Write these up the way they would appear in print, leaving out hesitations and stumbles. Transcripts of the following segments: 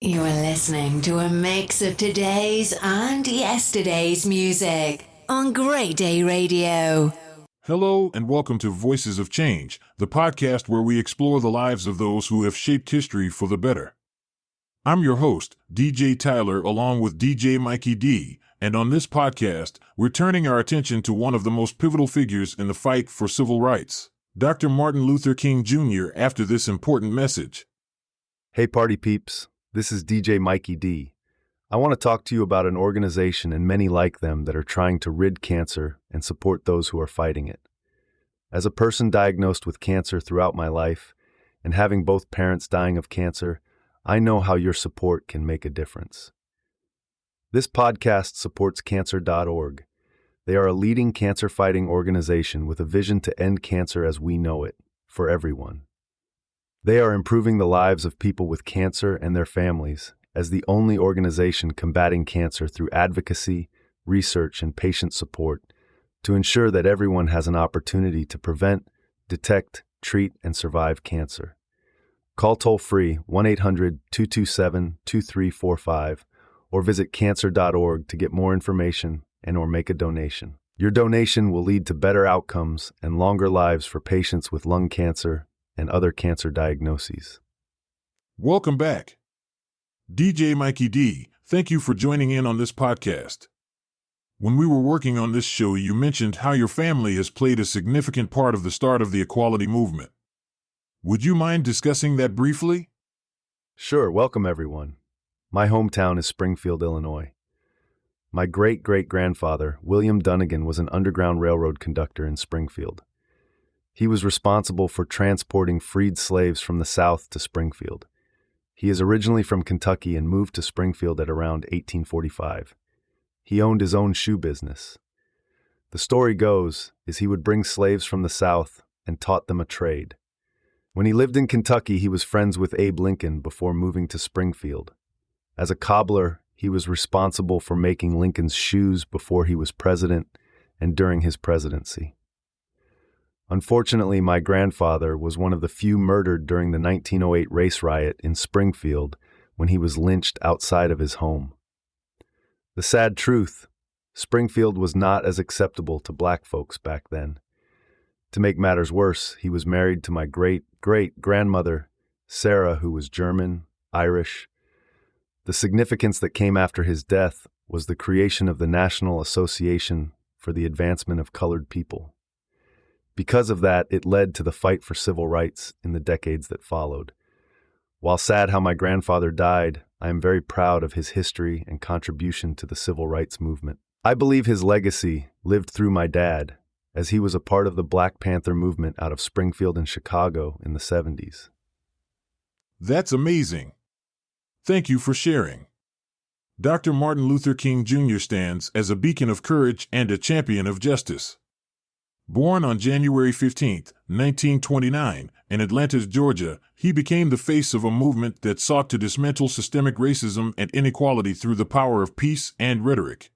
You're listening to a mix of today's and yesterday's music on Great Day Radio. Hello and welcome to Voices of Change, the podcast where we explore the lives of those who have shaped history for the better. I'm your host, DJ Tyler, along with DJ Mikey D, and on this podcast, we're turning our attention to one of the most pivotal figures in the fight for civil rights, Dr. Martin Luther King Jr., after this important message. Hey party peeps, this is DJ Mikey D. I want to talk to you about an organization and many like them that are trying to rid cancer and support those who are fighting it. As a person diagnosed with cancer throughout my life, and having both parents dying of cancer, I know how your support can make a difference. This podcast supports cancer.org. They are a leading cancer-fighting organization with a vision to end cancer as we know it, for everyone. They are improving the lives of people with cancer and their families as the only organization combating cancer through advocacy, research, and patient support to ensure that everyone has an opportunity to prevent, detect, treat, and survive cancer. Call toll-free 1-800-227-2345 or visit cancer.org to get more information and or make a donation. Your donation will lead to better outcomes and longer lives for patients with lung cancer and other cancer diagnoses. Welcome back. DJ Mikey D, thank you for joining in on this podcast. When we were working on this show, you mentioned how your family has played a significant part of the start of the equality movement. Would you mind discussing that briefly? Sure, welcome everyone. My hometown is Springfield, Illinois. My great-great-grandfather, William Dunnigan, was an Underground Railroad conductor in Springfield. He was responsible for transporting freed slaves from the South to Springfield. He is originally from Kentucky and moved to Springfield at around 1845. He owned his own shoe business. The story goes is he would bring slaves from the South and taught them a trade. When he lived in Kentucky, he was friends with Abe Lincoln before moving to Springfield. As a cobbler, he was responsible for making Lincoln's shoes before he was president and during his presidency. Unfortunately, my grandfather was one of the few murdered during the 1908 race riot in Springfield when he was lynched outside of his home. The sad truth, Springfield was not as acceptable to black folks back then. To make matters worse, he was married to my great-great-grandmother, Sarah, who was German, Irish. The significance that came after his death was the creation of the National Association for the Advancement of Colored People. Because of that, it led to the fight for civil rights in the decades that followed. While sad how my grandfather died, I am very proud of his history and contribution to the civil rights movement. I believe his legacy lived through my dad, as he was a part of the Black Panther movement out of Springfield and Chicago in the 70s. That's amazing. Thank you for sharing. Dr. Martin Luther King Jr. stands as a beacon of courage and a champion of justice. Born on January 15, 1929, in Atlanta, Georgia, he became the face of a movement that sought to dismantle systemic racism and inequality through the power of peace and rhetoric.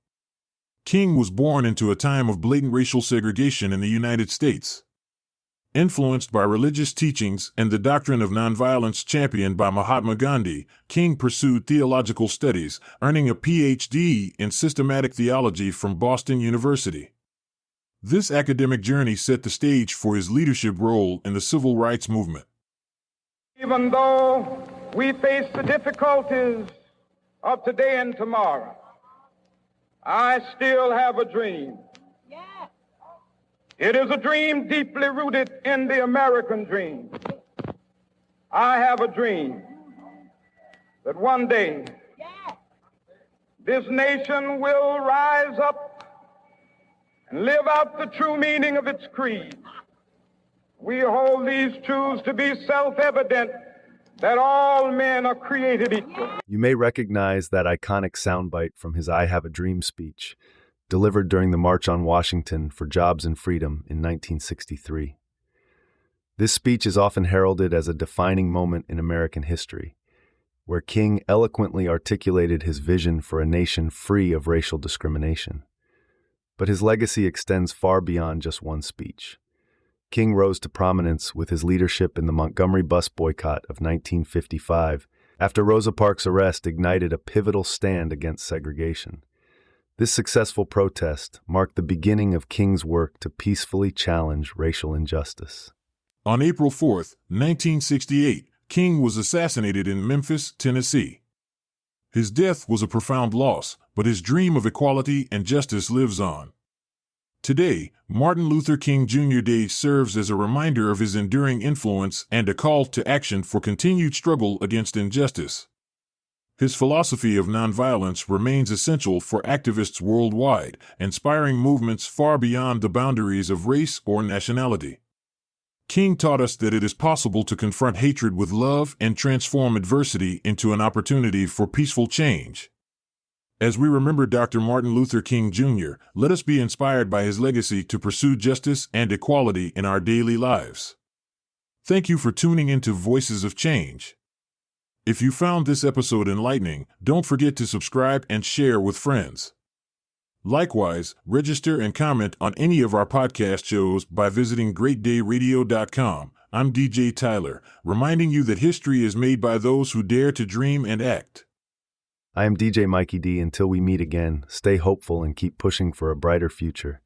King was born into a time of blatant racial segregation in the United States. Influenced by religious teachings and the doctrine of nonviolence championed by Mahatma Gandhi, King pursued theological studies, earning a Ph.D. in systematic theology from Boston University. This academic journey set the stage for his leadership role in the civil rights movement. Even though we face the difficulties of today and tomorrow, I still have a dream. Yeah. It is a dream deeply rooted in the American dream. I have a dream that one day this nation will rise up and live out the true meaning of its creed. We hold these truths to be self-evident that all men are created equal. You may recognize that iconic soundbite from his I Have a Dream speech, delivered during the March on Washington for Jobs and Freedom in 1963. This speech is often heralded as a defining moment in American history, where King eloquently articulated his vision for a nation free of racial discrimination. But his legacy extends far beyond just one speech. King rose to prominence with his leadership in the Montgomery bus boycott of 1955 after Rosa Parks' arrest ignited a pivotal stand against segregation. This successful protest marked the beginning of King's work to peacefully challenge racial injustice. On April 4, 1968, King was assassinated in Memphis, Tennessee. His death was a profound loss, but his dream of equality and justice lives on. Today, Martin Luther King Jr. Day serves as a reminder of his enduring influence and a call to action for continued struggle against injustice. His philosophy of nonviolence remains essential for activists worldwide, inspiring movements far beyond the boundaries of race or nationality. King taught us that it is possible to confront hatred with love and transform adversity into an opportunity for peaceful change. As we remember Dr. Martin Luther King Jr., let us be inspired by his legacy to pursue justice and equality in our daily lives. Thank you for tuning into Voices of Change. If you found this episode enlightening, don't forget to subscribe and share with friends. Likewise, register and comment on any of our podcast shows by visiting greatdayradio.com. I'm DJ Tyler, reminding you that history is made by those who dare to dream and act. I am DJ Mikey D. Until we meet again, stay hopeful and keep pushing for a brighter future.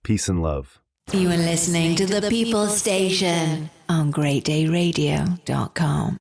Peace and love. You are listening to the People Station on greatdayradio.com.